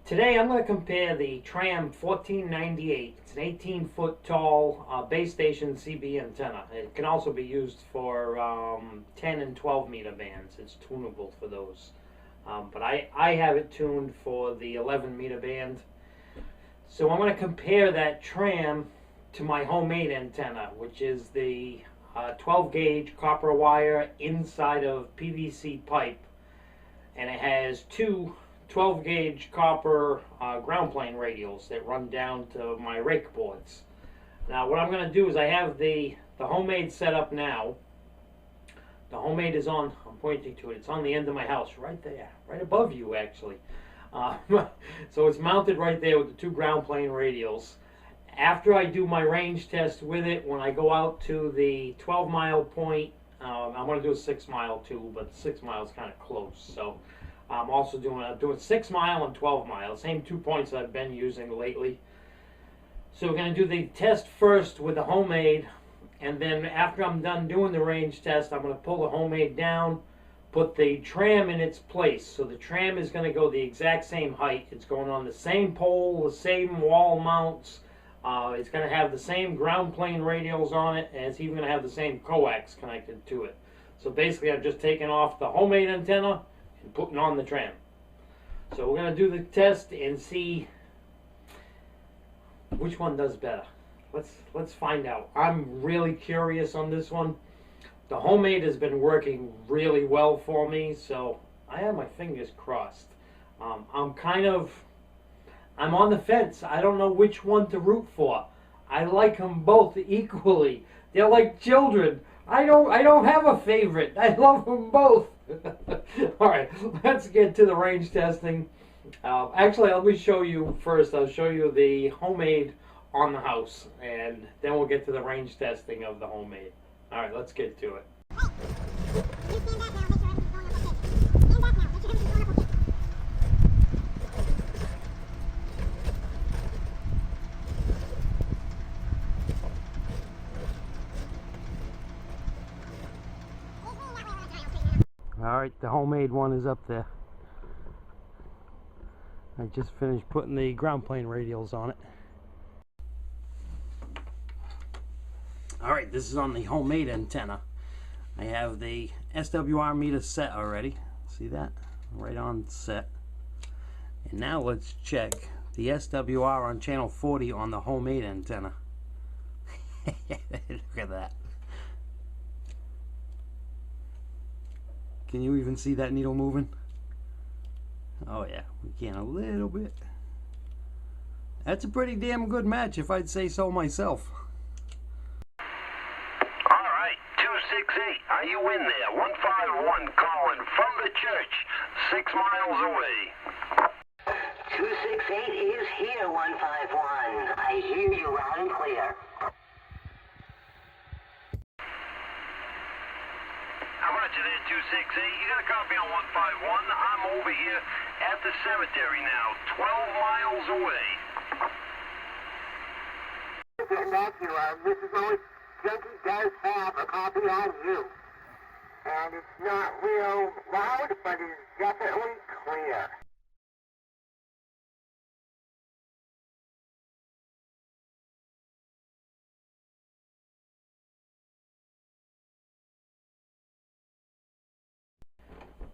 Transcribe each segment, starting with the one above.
Today I'm going to compare the Tram 1498. It's an 18-foot tall base station CB antenna. It can also be used for 10 and 12 meter bands. It's tunable for those. But I have it tuned for the 11 meter band. So I'm going to compare that Tram to my homemade antenna, which is the 12 gauge copper wire inside of PVC pipe. And it has two 12 gauge copper ground plane radials that run down to my rake boards. Now what I'm going to do is I have the homemade set up now. The homemade is on, I'm pointing to it, it's on the end of my house, right there, right above you actually. So it's mounted right there with the two ground plane radials. After I do my range test with it, when I go out to the 12-mile point, I'm going to do a 6-mile too, but 6 miles kind of close. So I'm also doing 6 mile and 12 mile, same 2 points I've been using lately. So we're going to do the test first with the homemade, and then after I'm done doing the range test, I'm going to pull the homemade down, put the Tram in its place. So the Tram is going to go the exact same height. It's going on the same pole, the same wall mounts. It's going to have the same ground plane radials on it, and it's even going to have the same coax connected to it. So basically I've just taken off the homemade antenna and putting on the Tram. So we're going to do the test and see which one does better. Let's find out. I'm really curious on this one. The homemade has been working really well for me, so I have my fingers crossed. I'm on the fence. I don't know which one to root for. I like them both equally. They're like children. I don't have a favorite. I love them both. All right, let's get to the range testing. Actually, let me show you first. I'll show you the homemade on the house, and then we'll get to the range testing of the homemade. All right, let's get to it. All right, the homemade one is up there. I just finished putting the ground plane radials on it. All right, this is on the homemade antenna. I have the SWR meter set already. See that? Right on set. And now let's check the SWR on channel 40 on the homemade antenna. Look at that. Can you even see that needle moving? Oh yeah, we can a little bit. That's a pretty damn good match if I'd say so myself. Alright, 268, are you in there? 151 calling from the church, 6 miles away. 268 is here, 151. I hear you loud and clear. How about you there, 268? You got a copy on 151? I'm over here at the cemetery now, 12 miles away. Back you are. This is only Junkie does have a copy on you. And it's not real loud, but it's definitely clear.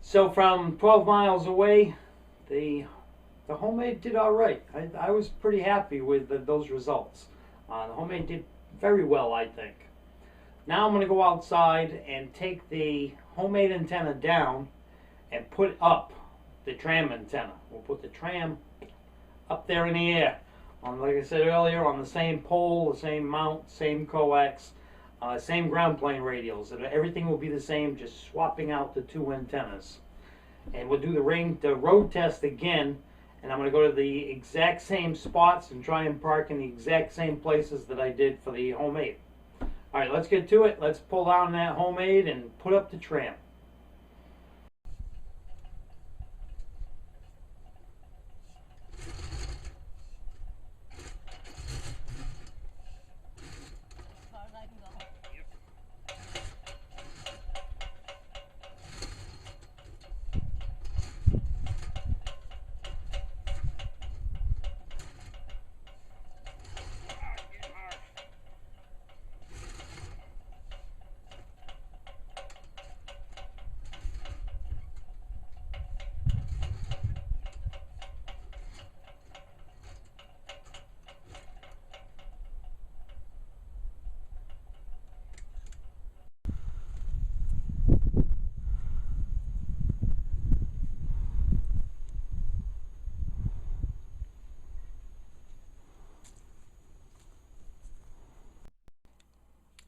So from 12 miles away, the homemade did all right. I was pretty happy with those results. The homemade did very well, I think. Now I'm going to go outside and take the homemade antenna down and put up the Tram antenna. We'll put the Tram up there in the air, like I said earlier, on the same pole, the same mount, same coax, same ground plane radials. Everything will be the same, just swapping out the two antennas. And we'll do the road test again, and I'm going to go to the exact same spots and try and park in the exact same places that I did for the homemade. All right, let's get to it. Let's pull down that homemade and put up the Tram.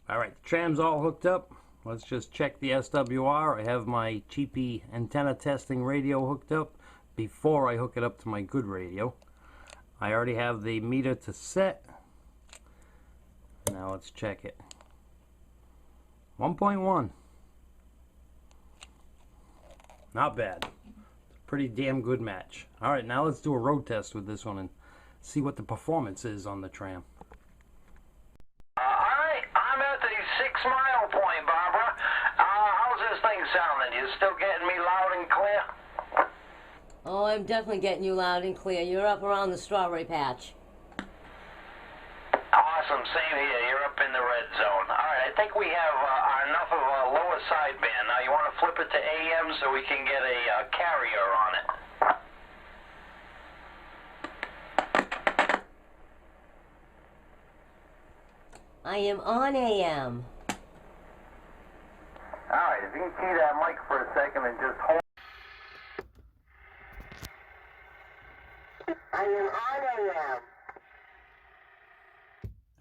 Alright, the tram's all hooked up. Let's just check the SWR. I have my cheapy antenna testing radio hooked up before I hook it up to my good radio. I already have the meter to set. Now let's check it. 1.1. Not bad. Pretty damn good match. Alright, now let's do a road test with this one and see what the performance is on the tram. Alright, I'm at the 6 mile point, Barbara. How's this thing sounding? You still getting me loud and clear? Oh, I'm definitely getting you loud and clear. You're up around the strawberry patch. Awesome, same here. You're up in the red zone. Alright, I think we have enough of a lower sideband. Now you want to flip it to AM so we can get a carrier on it. I am on AM. Alright, if you can key that mic for a second and just hold. I am on AM.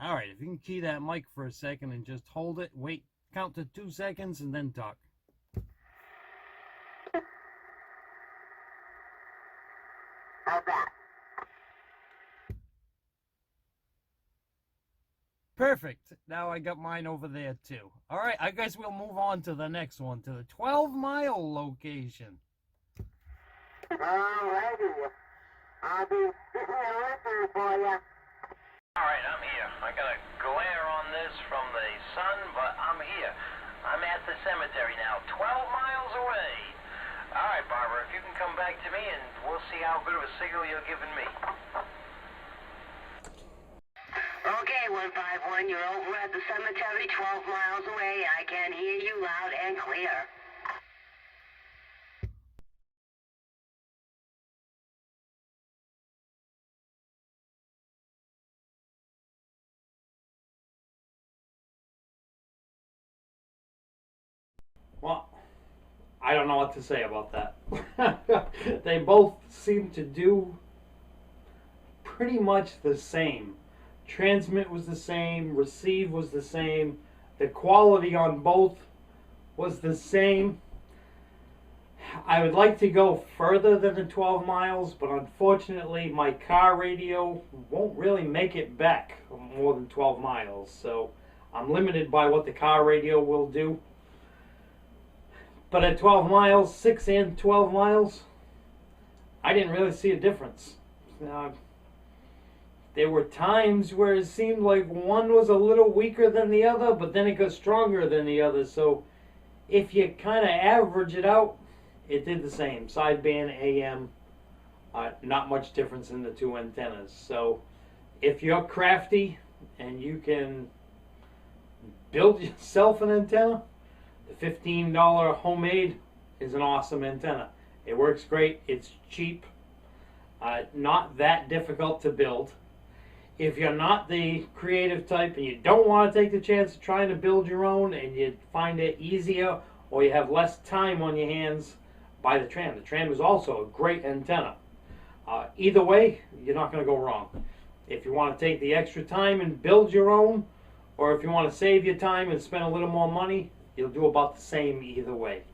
Alright, if you can key that mic for a second and just hold it, wait, count to 2 seconds and then talk. How's that? Perfect. Now I got mine over there too. Alright, I guess we'll move on to the next one, to the 12-mile location. Alrighty. I'll be sitting there listening for you. Alright, I'm here. I got a glare on this from the sun, but I'm here. I'm at the cemetery now, 12 miles away. Alright, Barbara, if you can come back to me and we'll see how good of a signal you're giving me. Okay, 151, you're over at the cemetery 12 miles away. I can hear you loud and clear. Well, I don't know what to say about that. They both seem to do pretty much the same. Transmit was the same, receive was the same, the quality on both was the same. I would like to go further than the 12 miles, but unfortunately my car radio won't really make it back more than 12 miles, so I'm limited by what the car radio will do. But at 12 miles, 6 and 12 miles, I didn't really see a difference. There were times where it seemed like one was a little weaker than the other, but then it got stronger than the other. So if you kind of average it out, it did the same. Sideband, AM, not much difference in the two antennas. So if you're crafty and you can build yourself an antenna, the $15 homemade is an awesome antenna. It works great. It's cheap. Not that difficult to build. If you're not the creative type and you don't want to take the chance of trying to build your own and you find it easier or you have less time on your hands, buy the Tram. The Tram is also a great antenna. Either way, you're not going to go wrong. If you want to take the extra time and build your own, or if you want to save your time and spend a little more money, you'll do about the same either way.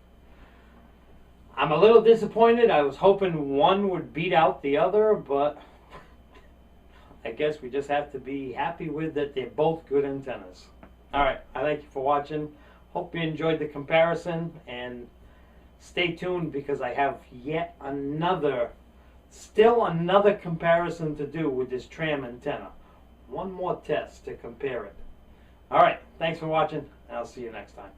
I'm a little disappointed. I was hoping one would beat out the other, but I guess we just have to be happy with that they're both good antennas. Alright, I thank you for watching. Hope you enjoyed the comparison, and stay tuned because I have yet still another comparison to do with this Tram antenna. One more test to compare it. Alright, thanks for watching, and I'll see you next time.